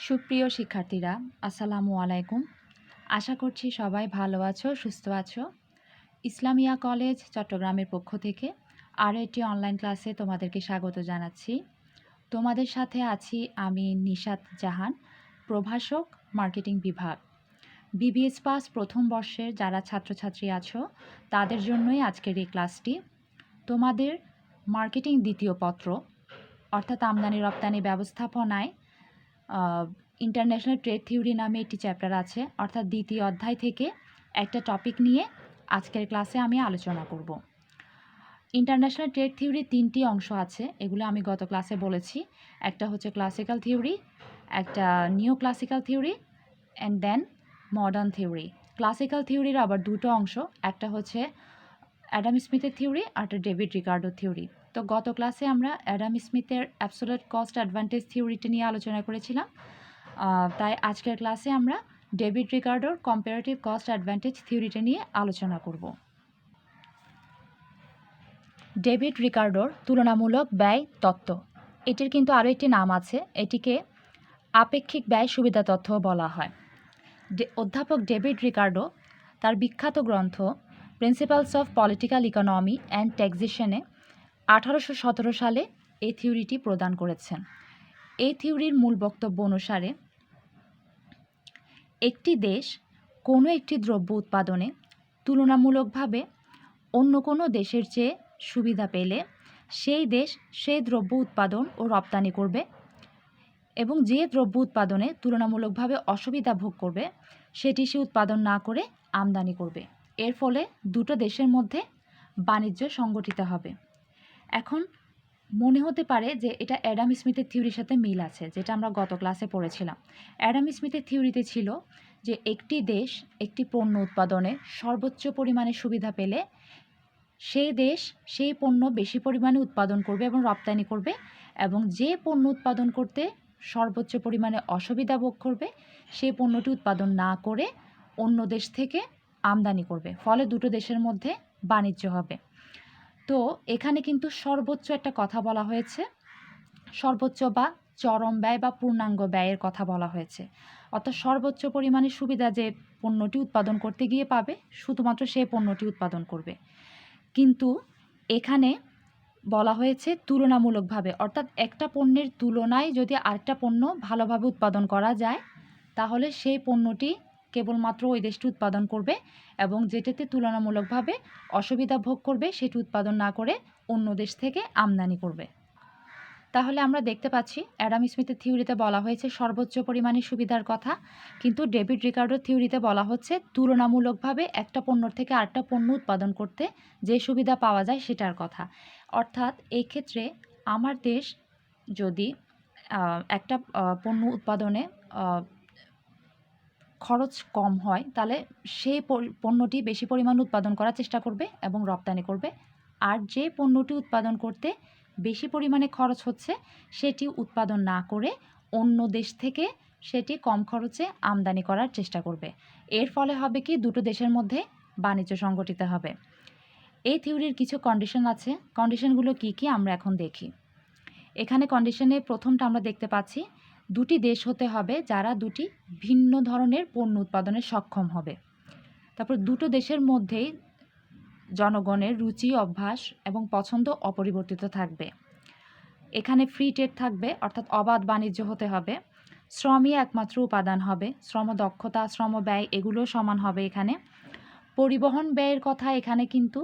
সুপ্রিয় শিক্ষার্থীরা, আসসালামু আলাইকুম। আশা করছি সবাই ভালো আছো, সুস্থ আছো। ইসলামিয়া কলেজ চট্টগ্রামের পক্ষ থেকে আরও একটি অনলাইন ক্লাসে তোমাদেরকে স্বাগত জানাচ্ছি। তোমাদের সাথে আছি আমি নিশাত জাহান, প্রভাষক, মার্কেটিং বিভাগ। বিবিএস পাস প্রথম বর্ষের যারা ছাত্রছাত্রী আছো তাদের জন্যই আজকের এই ক্লাসটি। তোমাদের মার্কেটিং দ্বিতীয় পত্র অর্থাৎ আমদানি রপ্তানি ব্যবস্থাপনায় ইন্টারন্যাশনাল ট্রেড থিওরি নামে একটি চ্যাপ্টার আছে, অর্থাৎ দ্বিতীয় অধ্যায় থেকে একটা টপিক নিয়ে আজকের ক্লাসে আমি আলোচনা করব। ইন্টারন্যাশনাল ট্রেড থিওরির 3টি অংশ আছে, এগুলো আমি গত ক্লাসে বলেছি। একটা হচ্ছে ক্লাসিক্যাল থিওরি, একটা neo classical theory and then modern theory. Classical থিওরির আবার দুটো অংশ, একটা হচ্ছে অ্যাডাম স্মিথের থিওরি আর একটা ডেভিড রিকার্ডোর থিওরি। তো গত ক্লাসে আমরা অ্যাডাম স্মিথের অ্যাবসোলিউট কস্ট অ্যাডভান্টেজ থিওরিটা নিয়ে আলোচনা করেছিলাম, তাই আজকের ক্লাসে আমরা ডেভিড রিকার্ডোর কম্পারেটিভ কস্ট অ্যাডভান্টেজ থিওরিটা নিয়ে আলোচনা করব। ডেভিড রিকার্ডোর তুলনামূলক ব্যয় তত্ত্ব, এটির কিন্তু আরও একটি নাম আছে, এটিকে আপেক্ষিক ব্যয় সুবিধা তত্ত্ব বলা হয়। অধ্যাপক ডেভিড রিকার্ডো তার বিখ্যাত গ্রন্থ principles of political economy and ট্যাক্সেশনে 1817 সালে এই থিওরিটি প্রদান করেছেন। এই থিওরির মূল বক্তব্য অনুসারে একটি দেশ কোনো একটি দ্রব্য উৎপাদনে তুলনামূলকভাবে অন্য কোনো দেশের চেয়ে সুবিধা পেলে সেই দেশ সেই দ্রব্য উৎপাদন ও রপ্তানি করবে, এবং যে দ্রব্য উৎপাদনে তুলনামূলকভাবে অসুবিধা ভোগ করবে সেটি সে উৎপাদন না করে আমদানি করবে। এর ফলে দুটো দেশের মধ্যে বাণিজ্য সংগঠিত হবে। এখন মনে হতে পারে যে এটা অ্যাডাম স্মিথের থিওরির সাথে মিল আছে, যেটা আমরা গত ক্লাসে পড়েছিলাম। অ্যাডাম স্মিথের থিওরিতে ছিল যে একটি দেশ একটি পণ্য উৎপাদনে সর্বোচ্চ পরিমাণে সুবিধা পেলে সেই দেশ সেই পণ্য বেশি পরিমাণে উৎপাদন করবে এবং রপ্তানি করবে, এবং যে পণ্য উৎপাদন করতে সর্বোচ্চ পরিমাণে অসুবিধা ভোগ করবে সেই পণ্যটি উৎপাদন না করে অন্য দেশ থেকে আমদানি করবে, ফলে দুটো দেশের মধ্যে বাণিজ্য হবে। তো এখানে কিন্তু সর্বোচ্চ একটা কথা বলা হয়েছে, সর্বোচ্চ বা চরম ব্যয় বা পূর্ণাঙ্গ ব্যয়ের কথা বলা হয়েছে। অর্থাৎ সর্বোচ্চ পরিমাণে সুবিধা যে পণ্যটি উৎপাদন করতে গিয়ে পাবে শুধুমাত্র সেই পণ্যটি উৎপাদন করবে। কিন্তু এখানে বলা হয়েছে তুলনামূলকভাবে, অর্থাৎ একটা পণ্যের তুলনায় যদি আরেকটা পণ্য ভালোভাবে উৎপাদন করা যায় তাহলে সেই পণ্যটি কেবলমাত্র ওই দেশটি উৎপাদন করবে, এবং যেটাতে তুলনামূলকভাবে অসুবিধা ভোগ করবে সেটি উৎপাদন না করে অন্য দেশ থেকে আমদানি করবে। তাহলে আমরা দেখতে পাচ্ছি অ্যাডাম স্মিথের থিওরিতে বলা হয়েছে সর্বোচ্চ পরিমাণে সুবিধার কথা, কিন্তু ডেভিড রিকার্ডোর থিওরিতে বলা হচ্ছে তুলনামূলকভাবে একটা পণ্য থেকে আরেকটা পণ্য উৎপাদন করতে যে সুবিধা পাওয়া যায় সেটার কথা। অর্থাৎ এই ক্ষেত্রে আমার দেশ যদি একটা পণ্য উৎপাদনে খরচ কম হয় তাহলে সেই পণ্যটি বেশি পরিমাণ উৎপাদন করার চেষ্টা করবে এবং রপ্তানি করবে, আর যে পণ্যটি উৎপাদন করতে বেশি পরিমাণে খরচ হচ্ছে সেটি উৎপাদন না করে অন্য দেশ থেকে সেটি কম খরচে আমদানি করার চেষ্টা করবে। এর ফলে হবে কি, দুটো দেশের মধ্যে বাণিজ্য সংগঠিত হবে। এই থিওরির কিছু কন্ডিশন আছে, কন্ডিশনগুলো কি কি আমরা এখন দেখি। এখানে কন্ডিশনে প্রথমটা আমরা দেখতে পাচ্ছি দুটি দেশ হতে হবে যারা দুটি ভিন্ন ধরনের পণ্য উৎপাদনে সক্ষম হবে। তারপর দুটো দেশের মধ্যেই জনগণের রুচি, অভ্যাস এবং পছন্দ অপরিবর্তিত থাকবে। এখানে ফ্রি ট্রেড থাকবে, অর্থাৎ অবাধ বাণিজ্য হতে হবে। শ্রমই একমাত্র উপাদান হবে, শ্রম দক্ষতা, শ্রম ব্যয় এগুলো সমান হবে। এখানে পরিবহন ব্যয়ের কথা এখানে কিন্তু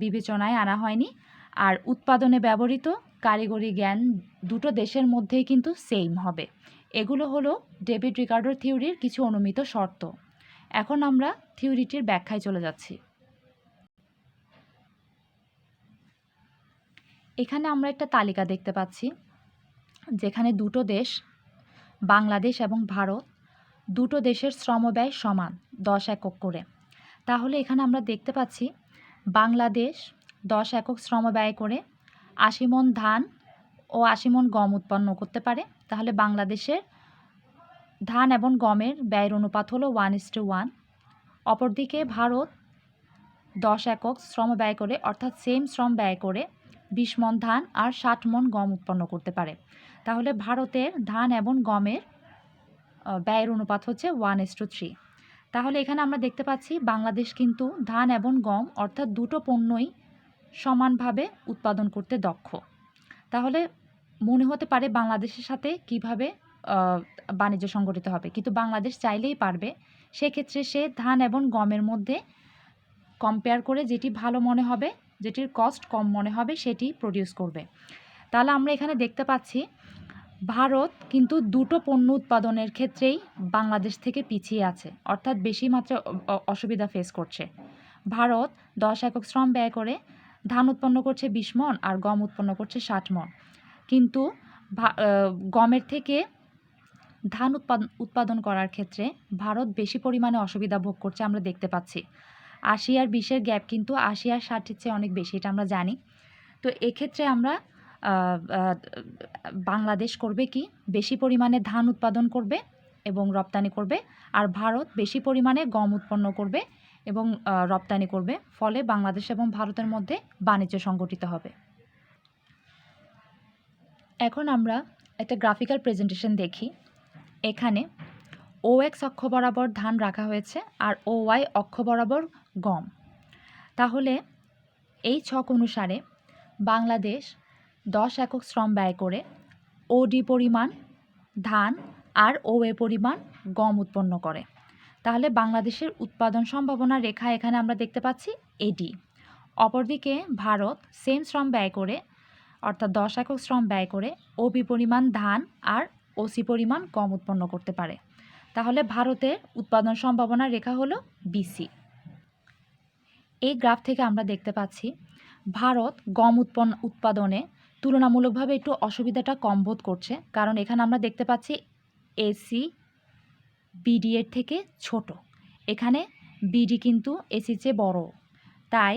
বিবেচনায় আনা হয়নি। আর উৎপাদনে ব্যবহৃত কারিগরি জ্ঞান দুটো দেশের মধ্যেই কিন্তু সেম হবে। এগুলো হলো ডেভিড রিকার্ডোর থিওরির কিছু অনুমিত শর্ত। এখন আমরা থিওরিটির ব্যাখ্যায় চলে যাচ্ছি। এখানে আমরা একটা তালিকা দেখতে পাচ্ছি যেখানে দুটো দেশ, বাংলাদেশ এবং ভারত, দুটো দেশের শ্রমব্যয় সমান 10 একক করে। তাহলে এখানে আমরা দেখতে পাচ্ছি বাংলাদেশ 10 একক শ্রম ব্যয় করে 80 মণ ধান ও 80 মণ গম উৎপন্ন করতে পারে। তাহলে বাংলাদেশের ধান এবং গমের ব্যয়ের অনুপাত হলো 1:1। অপরদিকে ভারত 10 একক শ্রম ব্যয় করে, অর্থাৎ সেম শ্রম ব্যয় করে 20 মণ ধান আর 60 মণ গম উৎপন্ন করতে পারে। তাহলে ভারতের ধান এবং গমের ব্যয়ের অনুপাত হচ্ছে 1:3। তাহলে এখানে আমরা দেখতে পাচ্ছি বাংলাদেশ কিন্তু ধান এবং গম অর্থাৎ দুটো পণ্যই সমানভাবে উৎপাদন করতে দক্ষ। তাহলে মনে হতে পারে বাংলাদেশের সাথে কিভাবে বাণিজ্য সংগঠিত হবে, কিন্তু বাংলাদেশ চাইলেই পারবে। সেক্ষেত্রে সে ধান এবং গমের মধ্যে কম্পেয়ার করে যেটি ভালো মনে হবে, যেটির কস্ট কম মনে হবে সেটি প্রডিউস করবে। তাহলে আমরা এখানে দেখতে পাচ্ছি ভারত কিন্তু দুটো পণ্য উৎপাদনের ক্ষেত্রেই বাংলাদেশ থেকে পিছিয়ে আছে, অর্থাৎ বেশি মাত্রায় অসুবিধা ফেস করছে। ভারত 10 একক শ্রম ব্যয় করে ধান উৎপন্ন করছে 20 মণ আর গম উৎপন্ন করছে 60 মণ, কিন্তু গমের থেকে ধান উৎপাদন করার ক্ষেত্রে ভারত বেশি পরিমাণে অসুবিধা ভোগ করছে আমরা দেখতে পাচ্ছি। 80 আর 20-এর গ্যাপ কিন্তু 80 আর 60-এর চেয়ে অনেক বেশি, এটা আমরা জানি। তো এক্ষেত্রে আমরা বাংলাদেশ করবে কি, বেশি পরিমাণে ধান উৎপাদন করবে এবং রপ্তানি করবে, আর ভারত বেশি পরিমাণে গম উৎপন্ন করবে এবং রপ্তানি করবে। ফলে বাংলাদেশ এবং ভারতের মধ্যে বাণিজ্য সংগঠিত হবে। এখন আমরা একটা গ্রাফিক্যাল প্রেজেন্টেশন দেখি। এখানে OX অক্ষ বরাবর ধান রাখা হয়েছে আর OY অক্ষ বরাবর গম। তাহলে এই ছক অনুসারে বাংলাদেশ 10 একক শ্রম ব্যয় করে OD পরিমাণ ধান আর OA পরিমাণ গম উৎপন্ন করে। তাহলে বাংলাদেশের উৎপাদন সম্ভাবনা রেখা এখানে আমরা দেখতে পাচ্ছি AD। অপরদিকে ভারত সেম শ্রম ব্যয় করে, অর্থাৎ 10 একক শ্রম ব্যয় করে OB পরিমাণ ধান আর OC পরিমাণ গম উৎপন্ন করতে পারে। তাহলে ভারতের উৎপাদন সম্ভাবনা রেখা হলো BC। এই গ্রাফ থেকে আমরা দেখতে পাচ্ছি ভারত গম উৎপাদনে তুলনামূলকভাবে একটু অসুবিধাটা কম বোধ করছে, কারণ এখানে আমরা দেখতে পাচ্ছি AC BD এর থেকে ছোট, এখানে BD কিন্তু AC চেয়ে বড়। তাই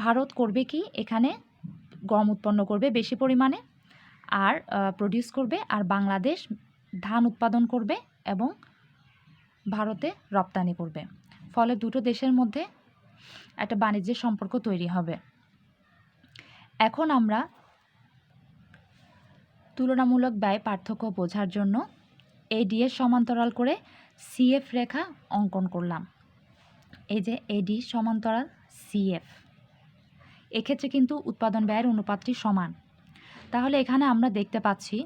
ভারত করবে কি, এখানে গম উৎপন্ন করবে বেশি পরিমাণে আর প্রডিউস করবে, আর বাংলাদেশ ধান উৎপাদন করবে এবং ভারতে রপ্তানি করবে। ফলে দুটো দেশের মধ্যে একটা বাণিজ্যের সম্পর্ক তৈরি হবে। এখন আমরা তুলনামূলক ব্যয় পার্থক্য বোঝার জন্য AD এর সমান্তরাল করে CF রেখা অঙ্কন করলাম। এই যে AD সমান্তরাল CF, এক্ষেত্রে কিন্তু উৎপাদন ব্যয়ের অনুপাতটি সমান। তাহলে এখানে আমরা দেখতে পাচ্ছি,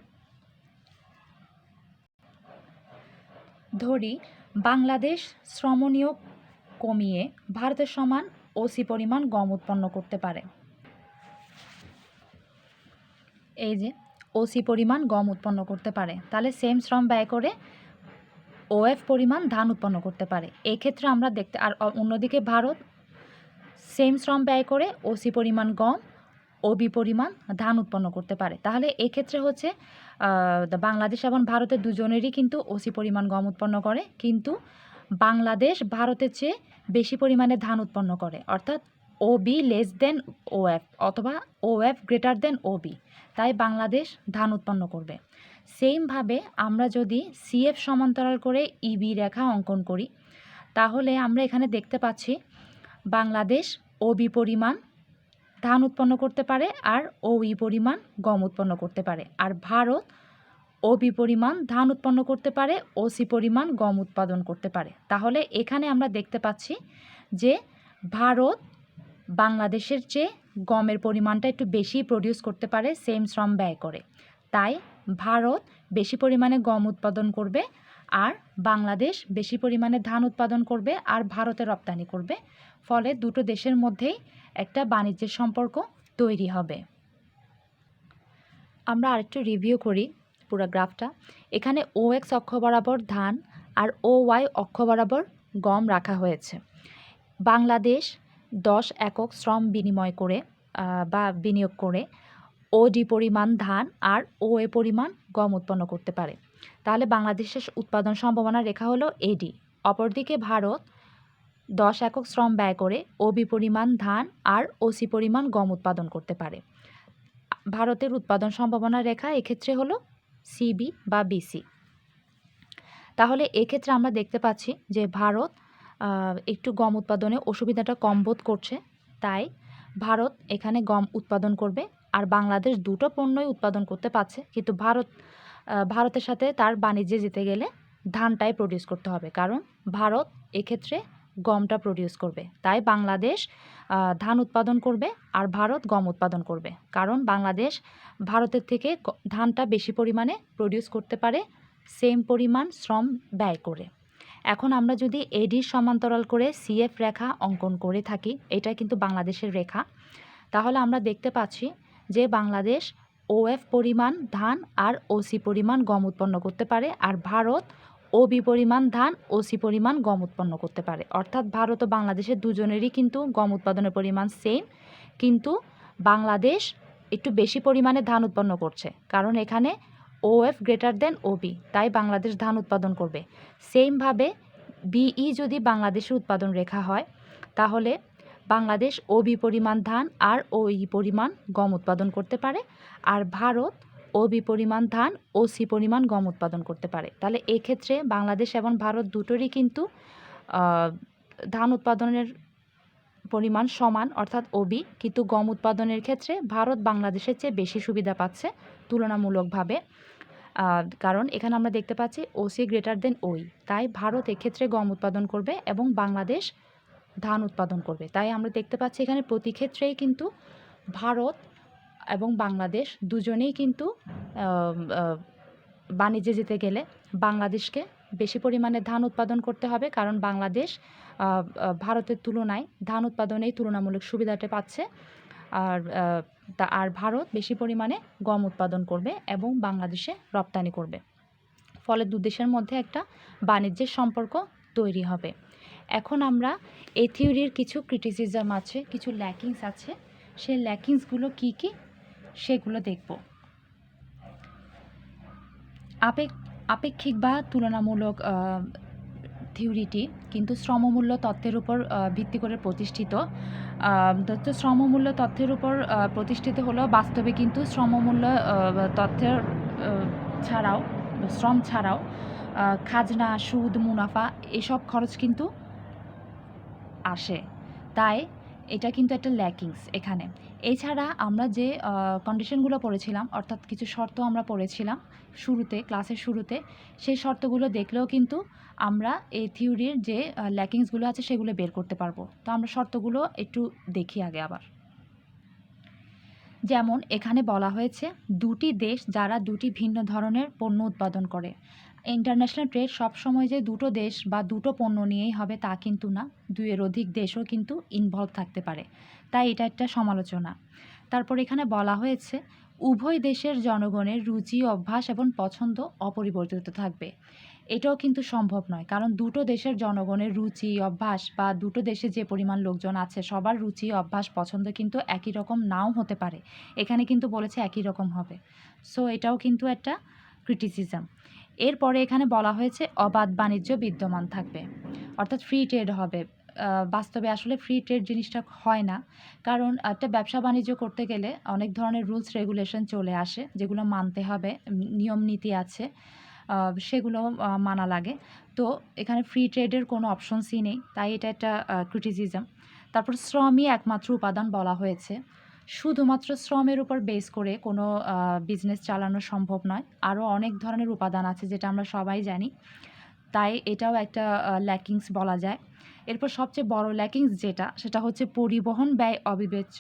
ধরি বাংলাদেশ শ্রম নিয়োগ কমিয়ে ভারতের সমান OC পরিমাণ গম উৎপন্ন করতে পারে। এই যে OC পরিমাণ গম উৎপন্ন করতে পারে, তাহলে সেম শ্রম ব্যয় করে OF পরিমাণ ধান উৎপন্ন করতে পারে। এক্ষেত্রে আমরা দেখতে, আর অন্যদিকে ভারত সেম শ্রম ব্যয় করে OC পরিমাণ গম OB পরিমাণ ধান উৎপন্ন করতে পারে। তাহলে এক্ষেত্রে হচ্ছে বাংলাদেশ এবং ভারতের দুজনেরই কিন্তু OC পরিমাণ গম উৎপন্ন করে, কিন্তু বাংলাদেশ ভারতের চেয়ে বেশি পরিমাণে ধান উৎপন্ন করে, অর্থাৎ OB লেস দেন OF অথবা OF গ্রেটার দেন OB। তাই বাংলাদেশ ধান উৎপন্ন করবে। সেমভাবে আমরা যদি CF সমান্তরাল করে EB রেখা অঙ্কন করি, তাহলে আমরা এখানে দেখতে পাচ্ছি বাংলাদেশ OB পরিমাণ ধান উৎপন্ন করতে পারে আর OE পরিমাণ গম উৎপন্ন করতে পারে, আর ভারত OB পরিমাণ ধান উৎপন্ন করতে পারে, OC পরিমাণ গম উৎপাদন করতে পারে। তাহলে এখানে আমরা দেখতে পাচ্ছি যে ভারত বাংলাদেশের চেয়ে গমের পরিমাণটা একটু বেশি প্রডিউস করতে পারে সেম শ্রম ব্যয় করে। তাই ভারত বেশি পরিমাণে গম উৎপাদন করবে আর বাংলাদেশ বেশি পরিমাণে ধান উৎপাদন করবে আর ভারতে রপ্তানি করবে। ফলে দুটো দেশের মধ্যেই একটা বাণিজ্যের সম্পর্ক তৈরি হবে। আমরা আরেকটু রিভিউ করি পুরো গ্রাফটা। এখানে OX অক্ষ বরাবর ধান আর OY অক্ষ বরাবর গম রাখা হয়েছে। বাংলাদেশ 10 একক শ্রম বিনিময় করে বা বিনিয়োগ করে OD পরিমাণ ধান আর OA পরিমাণ গম উৎপন্ন করতে পারে। তাহলে বাংলাদেশের উৎপাদন সম্ভাবনা রেখা হলো AD। অপরদিকে ভারত 10 একক শ্রম ব্যয় করে OB পরিমাণ ধান আর OC পরিমাণ গম উৎপাদন করতে পারে। ভারতের উৎপাদন সম্ভাবনা রেখা এক্ষেত্রে হলো CB বা BC। তাহলে এক্ষেত্রে আমরা দেখতে পাচ্ছি যে ভারত একটু গম উৎপাদনে অসুবিধাটা কম বোধ করছে, তাই ভারত এখানে গম উৎপাদন করবে, আর বাংলাদেশ দুটো পণ্যই উৎপাদন করতে পারছে, কিন্তু ভারতের সাথে তার বাণিজ্যে যেতে গেলে ধানটাই প্রডিউস করতে হবে, কারণ ভারত এক্ষেত্রে গমটা প্রডিউস করবে। তাই বাংলাদেশ ধান উৎপাদন করবে আর ভারত গম উৎপাদন করবে, কারণ বাংলাদেশ ভারতের থেকে ধানটা বেশি পরিমাণে প্রডিউস করতে পারে সেম পরিমাণ শ্রম ব্যয় করে। এখন আমরা যদি এডির সমান্তরাল করে সিএফ রেখা অঙ্কন করে থাকি, এটা কিন্তু বাংলাদেশের রেখা, তাহলে আমরা দেখতে পাচ্ছি যে বাংলাদেশ ওএফ পরিমাণ ধান আর ওসি পরিমাণ গম উৎপন্ন করতে পারে, আর ভারত ওবি পরিমাণ ধান ওসি পরিমাণ গম উৎপন্ন করতে পারে। অর্থাৎ ভারত ও বাংলাদেশের দুজনেরই কিন্তু গম উৎপাদনের পরিমাণ সেম, কিন্তু বাংলাদেশ একটু বেশি পরিমাণে ধান উৎপন্ন করছে, কারণ এখানে ওএফ গ্রেটার দেন ওবি, তাই বাংলাদেশ ধান উৎপাদন করবে। সেমভাবে বিই যদি বাংলাদেশের উৎপাদন রেখা হয়, তাহলে বাংলাদেশ ওবি পরিমাণ ধান আর ওই পরিমাণ গম উৎপাদন করতে পারে, আর ভারত ওবি পরিমাণ ধান ওসি পরিমাণ গম উৎপাদন করতে পারে। তাহলে এক্ষেত্রে বাংলাদেশ এবং ভারত দুটোরই কিন্তু ধান উৎপাদনের পরিমাণ সমান, অর্থাৎ ওবি, কিন্তু গম উৎপাদনের ক্ষেত্রে ভারত বাংলাদেশের চেয়ে বেশি সুবিধা পাচ্ছে তুলনামূলকভাবে, কারণ এখানে আমরা দেখতে পাচ্ছি ওসি গ্রেটার দেন ওই, তাই ভারত এক্ষেত্রে গম উৎপাদন করবে এবং বাংলাদেশ ধান উৎপাদন করবে। তাই আমরা দেখতে পাচ্ছি এখানে প্রতি ক্ষেত্রেই কিন্তু ভারত এবং বাংলাদেশ দুজনেই কিন্তু বাণিজ্যে যেতে গেলে বাংলাদেশকে বেশি পরিমাণে ধান উৎপাদন করতে হবে, কারণ বাংলাদেশ ভারতের তুলনায় ধান উৎপাদনেই তুলনামূলক সুবিধাটা পাচ্ছে, আর ভারত বেশি পরিমাণে গম উৎপাদন করবে এবং বাংলাদেশে রপ্তানি করবে। ফলে দু দেশের মধ্যে একটা বাণিজ্যের সম্পর্ক তৈরি হবে। এখন আমরা এই থিওরির কিছু ক্রিটিসিজম আছে, কিছু ল্যাকিংস আছে, সেই ল্যাকিংসগুলো কী কী সেগুলো দেখব। আপেক্ষিক বা তুলনামূলক থিওরিটি কিন্তু শ্রমমূল্য তত্ত্বের উপর ভিত্তি করে প্রতিষ্ঠিত। শ্রমমূল্য তত্ত্বের উপর প্রতিষ্ঠিত হলেও বাস্তবে কিন্তু শ্রমমূল্য তত্ত্বের শ্রম ছাড়াও খাজনা, সুদ, মুনাফা এসব খরচ কিন্তু আসে, তাই এটা কিন্তু একটা ল্যাকিংস এখানে। এছাড়া আমরা যে কন্ডিশনগুলো পড়েছিলাম, অর্থাৎ কিছু শর্ত আমরা পড়েছিলাম শুরুতে, ক্লাসের শুরুতে, সেই শর্তগুলো দেখলেও কিন্তু আমরা এই থিওরির যে ল্যাকিংসগুলো আছে সেগুলো বের করতে পারবো। তো আমরা শর্তগুলো একটু দেখি আগে আবার। যেমন এখানে বলা হয়েছে দুটি দেশ যারা দুটি ভিন্ন ধরনের পণ্য উৎপাদন করে। ইন্টারন্যাশনাল ট্রেড সবসময় যে দুটো দেশ বা দুটো পণ্য নিয়েই হবে তা কিন্তু না, দুইয়ের অধিক দেশও কিন্তু ইনভলভ থাকতে পারে, তাই এটা একটা সমালোচনা। তারপর এখানে বলা হয়েছে উভয় দেশের জনগণের রুচি, অভ্যাস এবং পছন্দ অপরিবর্তিত থাকবে। এটাও কিন্তু সম্ভব নয়, কারণ দুটো দেশের জনগণের রুচি, অভ্যাস বা দুটো দেশে যে পরিমাণ লোকজন আছে সবার রুচি, অভ্যাস, পছন্দ কিন্তু একই রকম নাও হতে পারে। এখানে কিন্তু বলেছে একই রকম হবে, সো এটাও কিন্তু একটা ক্রিটিসিজম। এরপরে এখানে বলা হয়েছে অবাধ বাণিজ্য বিদ্যমান থাকবে, অর্থাৎ ফ্রি ট্রেড হবে। বাস্তবে আসলে ফ্রি ট্রেড জিনিসটা হয় না, কারণ একটা ব্যবসা বাণিজ্য করতে গেলে অনেক ধরনের রুলস রেগুলেশন চলে আসে, যেগুলো মানতে হবে, নিয়ম নীতি আছে, সেগুলো মানা লাগে। তো এখানে ফ্রি ট্রেডের কোনো অপশনসই নেই, তাই এটা একটা ক্রিটিসিজম। তারপর শ্রমই একমাত্র উপাদান বলা হয়েছে। শুধুমাত্র শ্রমের উপর বেস করে কোনো বিজনেস চালানো সম্ভব নয়, আরও অনেক ধরনের উপাদান আছে যেটা আমরা সবাই জানি, তাই এটাও একটা ল্যাকিংস বলা যায়। এরপর সবচেয়ে বড় ল্যাকিংস যেটা, সেটা হচ্ছে পরিবহন ব্যয় অবিবেচ্য।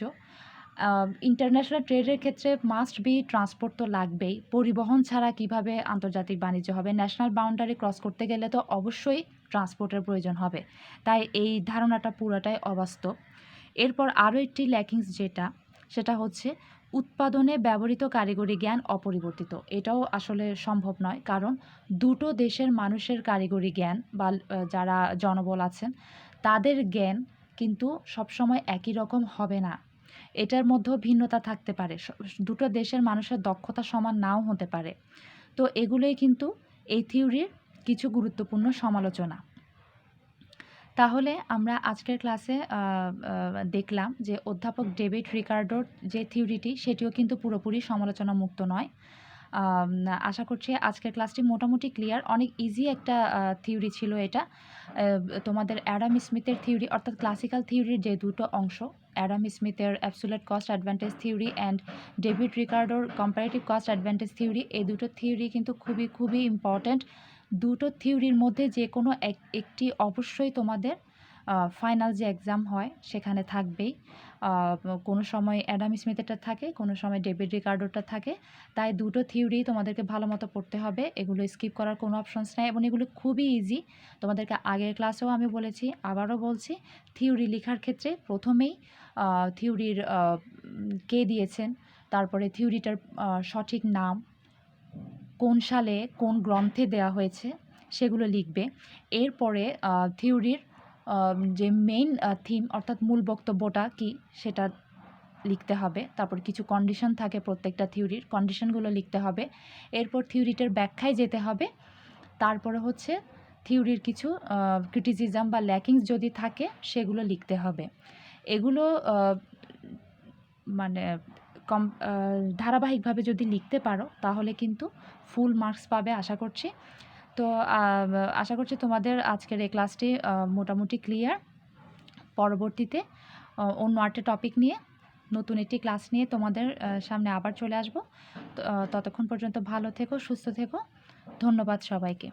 ইন্টারন্যাশনাল ট্রেডের ক্ষেত্রে মাস্ট বি ট্রান্সপোর্ট তো লাগবেই, পরিবহন ছাড়া কিভাবে আন্তর্জাতিক বাণিজ্য হবে? ন্যাশনাল বাউন্ডারি ক্রস করতে গেলে তো অবশ্যই ট্রান্সপোর্টের প্রয়োজন হবে, তাই এই ধারণাটা পুরোটাই অবাস্তব। এরপর আরও একটি ল্যাকিংস যেটা, সেটা হচ্ছে উৎপাদনে ব্যবহৃত কারিগরি জ্ঞান অপরিবর্তিত। এটাও আসলে সম্ভব নয়, কারণ দুটো দেশের মানুষের কারিগরি জ্ঞান বা যারা জনবল আছেন তাদের জ্ঞান কিন্তু সবসময় একই রকম হবে না, এটার মধ্যেও ভিন্নতা থাকতে পারে, দুটো দেশের মানুষের দক্ষতা সমান নাও হতে পারে। তো এগুলোই কিন্তু এই থিওরির কিছু গুরুত্বপূর্ণ সমালোচনা। তাহলে আমরা আজকের ক্লাসে দেখলাম যে অধ্যাপক ডেভিড রিকার্ডোর যে থিওরিটি সেটিও কিন্তু পুরোপুরি সমালোচনামুক্ত নয়। আশা করছি আজকের ক্লাসটি মোটামুটি ক্লিয়ার। অনেক ইজি একটা থিওরি ছিল এটা। তোমাদের অ্যাডাম স্মিথের থিওরি, অর্থাৎ ক্লাসিক্যাল থিওরির যে দুটো অংশ, অ্যাডাম স্মিথের absolute cost advantage theory and David রিকার্ডোর কম্পারেটিভ কস্ট অ্যাডভান্টেজ থিওরি, এই দুটো থিওরি কিন্তু খুবই ইম্পর্ট্যান্ট দুটো থিওরির মধ্যে যে কোনো একটি অবশ্যই তোমাদের ফাইনাল যে এক্সাম হয় সেখানে থাকবেই। কোনো সময় অ্যাডাম স্মিথেরটা থাকে, কোনো সময় ডেভিড রিকার্ডোরটা থাকে। তাই দুটো থিওরি তোমাদেরকে ভালো মতো পড়তে হবে, এগুলো স্কিপ করার কোনো অপশনস নেই এবং এগুলো খুবই ইজি। তোমাদেরকে আগের ক্লাসেও আমি বলেছি, আবারও বলছি, থিওরি লেখার ক্ষেত্রে প্রথমেই থিওরির কে দিয়েছেন, তারপরে থিওরিটার সঠিক নাম, কোন সালে কোন গ্রন্থে দেওয়া হয়েছে সেগুলো লিখবে। এরপরে থিওরির যে মেইন থিম অর্থাৎ মূল বক্তব্যটা কী সেটা লিখতে হবে। তারপর কিছু কন্ডিশন থাকে প্রত্যেকটা থিওরির, কন্ডিশনগুলো লিখতে হবে। এরপর থিওরিটার ব্যাখ্যায় যেতে হবে। তারপরে হচ্ছে থিওরির কিছু ক্রিটিসিজম বা ল্যাকিংস যদি থাকে সেগুলো লিখতে হবে। এগুলো মানে ধারাবাহিকভাবে যদি লিখতে পারো তাহলে কিন্তু ফুল মার্কস পাবে আশা করছি। তো আশা করছি তোমাদের আজকের এই ক্লাসটি মোটামুটি ক্লিয়ার। পরবর্তীতে অন্য আরেকটা টপিক নিয়ে নতুন একটি ক্লাস নিয়ে তোমাদের সামনে আবার চলে আসব। ততক্ষণ পর্যন্ত ভালো থেকো, সুস্থ থেকো। ধন্যবাদ সবাইকে।